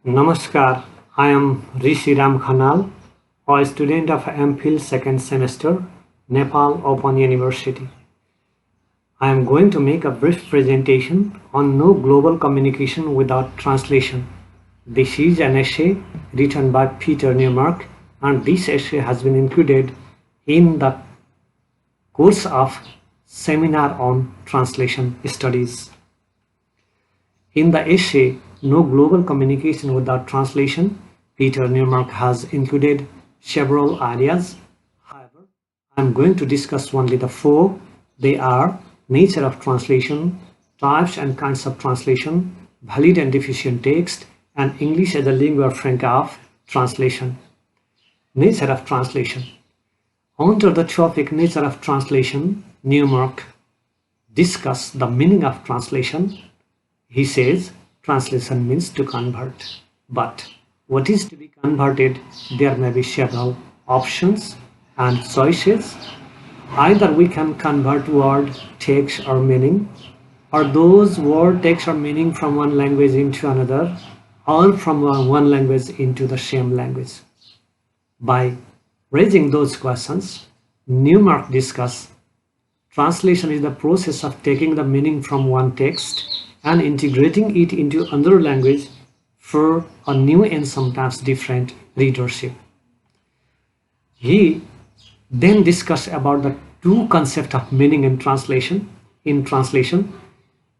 Namaskar, I am Rishi Ram Khanal, a student of MPhil second semester, Nepal Open University. I am going to make a brief presentation on no global communication without translation. This is an essay written by Peter Newmark, and this essay has been included in the course of Seminar on Translation Studies. In the essay, No Global Communication Without Translation, Peter Newmark has included several ideas. However, I am going to discuss only the four. They are nature of translation, types and kinds of translation, valid and deficient text, and English as a lingua franca of translation. Nature of translation. Under the topic nature of translation, Newmark discusses the meaning of translation. He says translation means to convert. But what is to be converted? There may be several options and choices. Either we can convert word, text or meaning, or those word, text or meaning from one language into another, or from one language into the same language. By raising those questions, Newmark discusses translation is the process of taking the meaning from one text and integrating it into another language for a new and sometimes different readership. He then discussed about the two concepts of meaning and translation. In translation,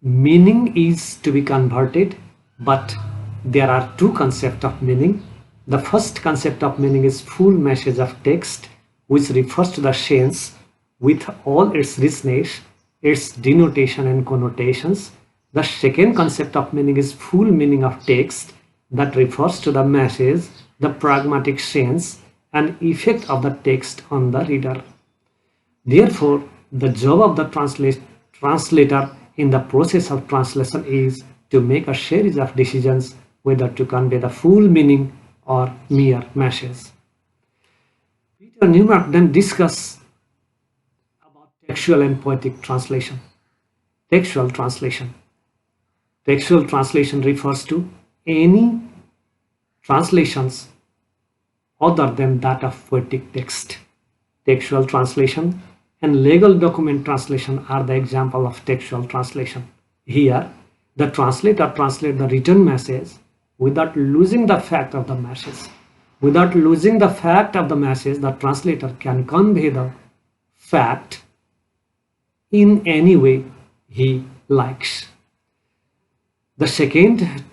meaning is to be converted, but there are two concepts of meaning. The first concept of meaning is full message of text, which refers to the sense with all its richness, its denotation and connotations. The second concept of meaning is full meaning of text that refers to the message, the pragmatic sense and effect of the text on the reader. Therefore, the job of the translator in the process of translation is to make a series of decisions whether to convey the full meaning or mere message. Peter Newmark then discusses about textual and poetic translation. Textual translation. Textual translation refers to any translations other than that of poetic text. Textual translation and legal document translation are the example of textual translation. Here, the translator translates the written message without losing the fact of the message. Without losing the fact of the message, the translator can convey the fact in any way he likes. The second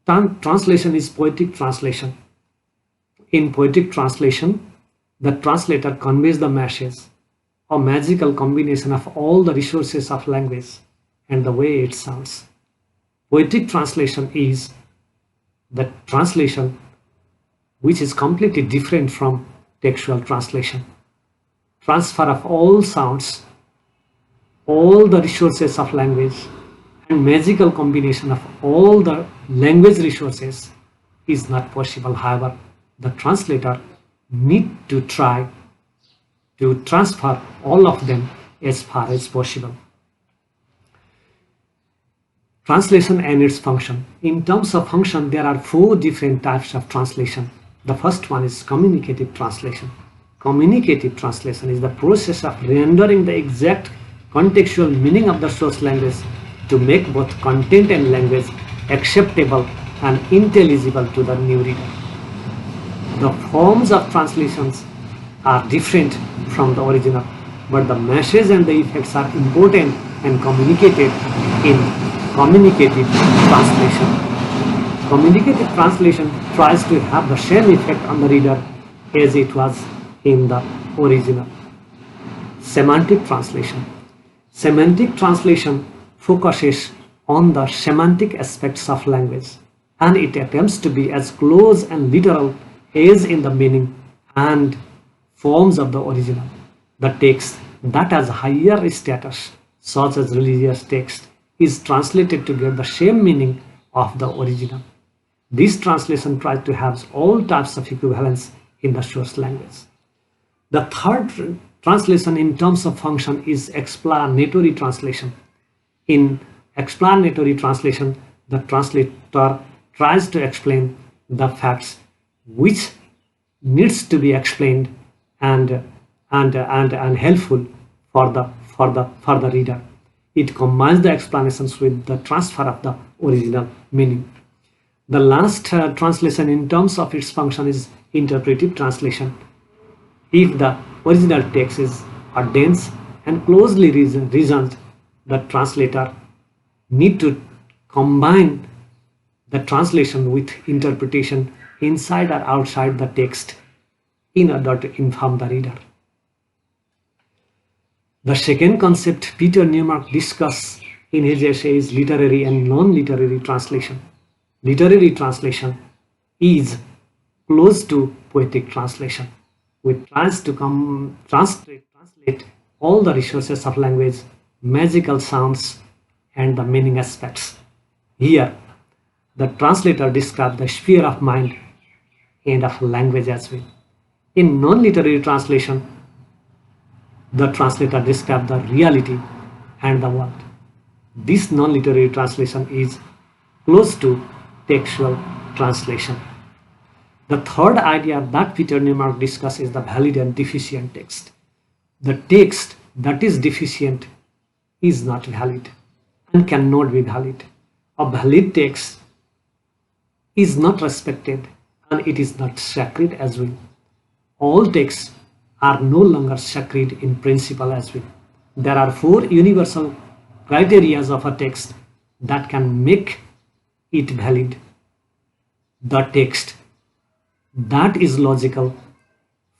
translation is poetic translation. In poetic translation, the translator conveys the message, a magical combination of all the resources of language and the way it sounds. Poetic translation is the translation which is completely different from textual translation. Transfer of all sounds, all the resources of language, and magical combination of all the language resources is not possible. However, the translator need to try to transfer all of them as far as possible. Translation and its function. In terms of function, there are four different types of translation. The first one is communicative translation. Communicative translation is the process of rendering the exact contextual meaning of the source language to make both content and language acceptable and intelligible to the new reader. The forms of translations are different from the original, but the message and the effects are important and communicated in communicative translation. Communicative translation tries to have the same effect on the reader as it was in the original. Semantic translation. Semantic translation focuses on the semantic aspects of language, and it attempts to be as close and literal as in the meaning and forms of the original. The text that has higher status, such as religious text, is translated to get the same meaning of the original. This translation tries to have all types of equivalence in the source language. The third translation in terms of function is explanatory translation. In explanatory translation, the translator tries to explain the facts which needs to be explained and and helpful for the reader. It combines the explanations with the transfer of the original meaning. The last translation in terms of its function is interpretive translation. If the original text is dense and closely reasoned, the translator need to combine the translation with interpretation inside or outside the text in order to inform the reader. The second concept Peter Newmark discusses in his essay is literary and non-literary translation. Literary translation is close to poetic translation, which tries to translate all the resources of language, magical sounds, and the meaning aspects. Here, the translator describes the sphere of mind and of language as well. In non-literary translation, the translator describes the reality and the world. This non-literary translation is close to textual translation. The third idea that Peter Newmark discusses is the valid and deficient text. The text that is deficient is not valid and cannot be valid. A valid text is not respected and it is not sacred as well. All texts are no longer sacred in principle as well. There are 4 universal criteria of a text that can make it valid. The text that is logical,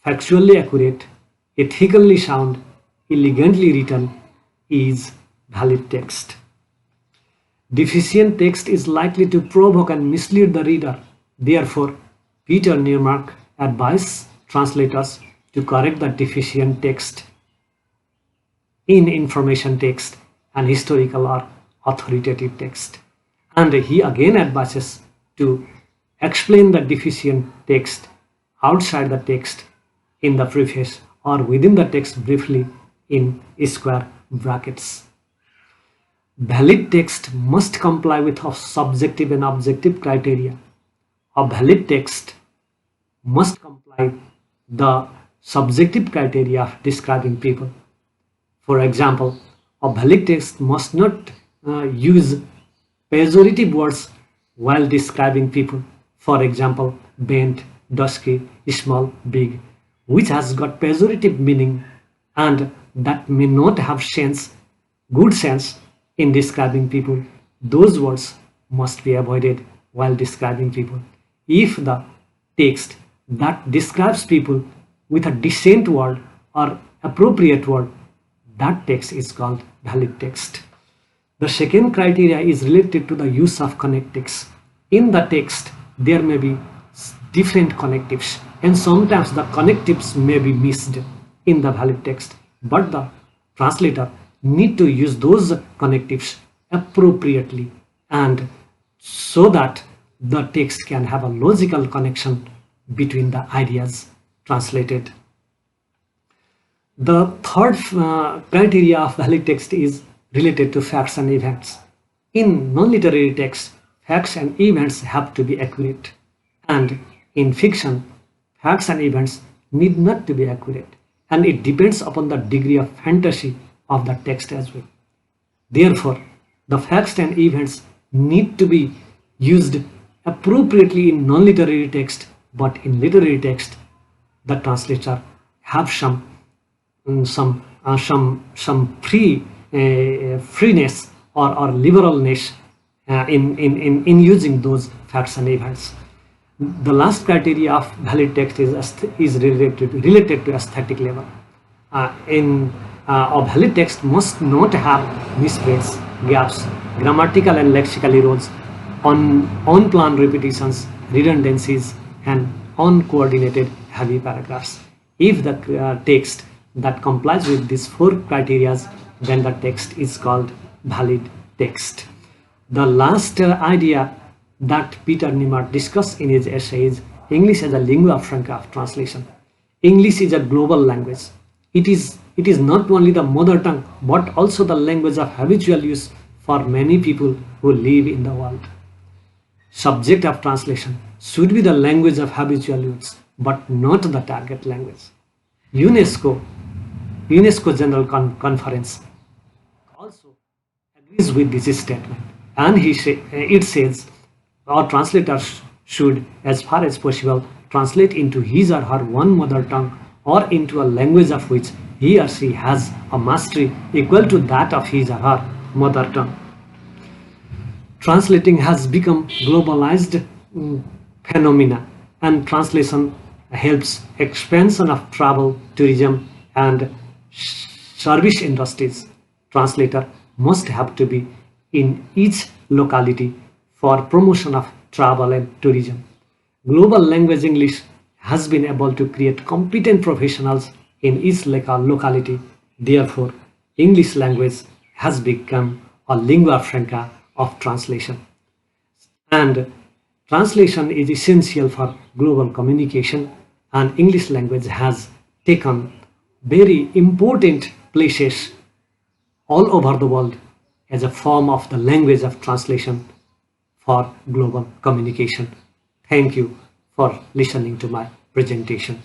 factually accurate, ethically sound, elegantly written is valid text. Deficient text is likely to provoke and mislead the reader. Therefore, Peter Newmark advises translators to correct the deficient text in information text and historical or authoritative text. And he again advises to explain the deficient text outside the text in the preface or within the text briefly in square brackets. Valid text must comply with subjective and objective criteria. A valid text must comply the subjective criteria of describing people. For example, a valid text must not use pejorative words while describing people. For example, bent, dusky, small, big, which has got pejorative meaning and that may not have good sense in describing people. Those words must be avoided while describing people. If the text that describes people with a decent word or appropriate word, that text is called valid text. The second criteria is related to the use of connectives. In the text, there may be different connectives and sometimes the connectives may be missed in the valid text, but the translator need to use those connectives appropriately and so that the text can have a logical connection between the ideas translated. The third criteria of valid text is related to facts and events. In non-literary text, facts and events have to be accurate, and in fiction, facts and events need not to be accurate, and it depends upon the degree of fantasy of the text as well. Therefore, the facts and events need to be used appropriately in non-literary text, but in literary text, the translator have some freeness or liberalness in using those facts and events. The last criteria of valid text is related to aesthetic level. A valid text must not have misspellings, gaps, grammatical and lexical errors, unplanned repetitions, redundancies, and uncoordinated heavy paragraphs. If the text that complies with these 4 criteria, then the text is called valid text. The last idea that Peter Newmark discussed in his essay is English as a lingua franca of translation. English is a global language. It is not only the mother tongue but also the language of habitual use for many people who live in the world. Subject of translation. should be the language of habitual use, but not the target language. UNESCO, UNESCO General Conference also agrees with this statement, and it says our translators should, as far as possible, translate into his or her one mother tongue or into a language of which he or she has a mastery equal to that of his or her mother tongue. Translating has become globalized phenomena, and translation helps expansion of travel, tourism, and service industries. Translator must have to be in each locality for promotion of travel and tourism. Global language English has been able to create competent professionals in each locality. Therefore, English language has become a lingua franca of translation. And translation is essential for global communication, and English language has taken very important places all over the world as a form of the language of translation for global communication. Thank you for listening to my presentation.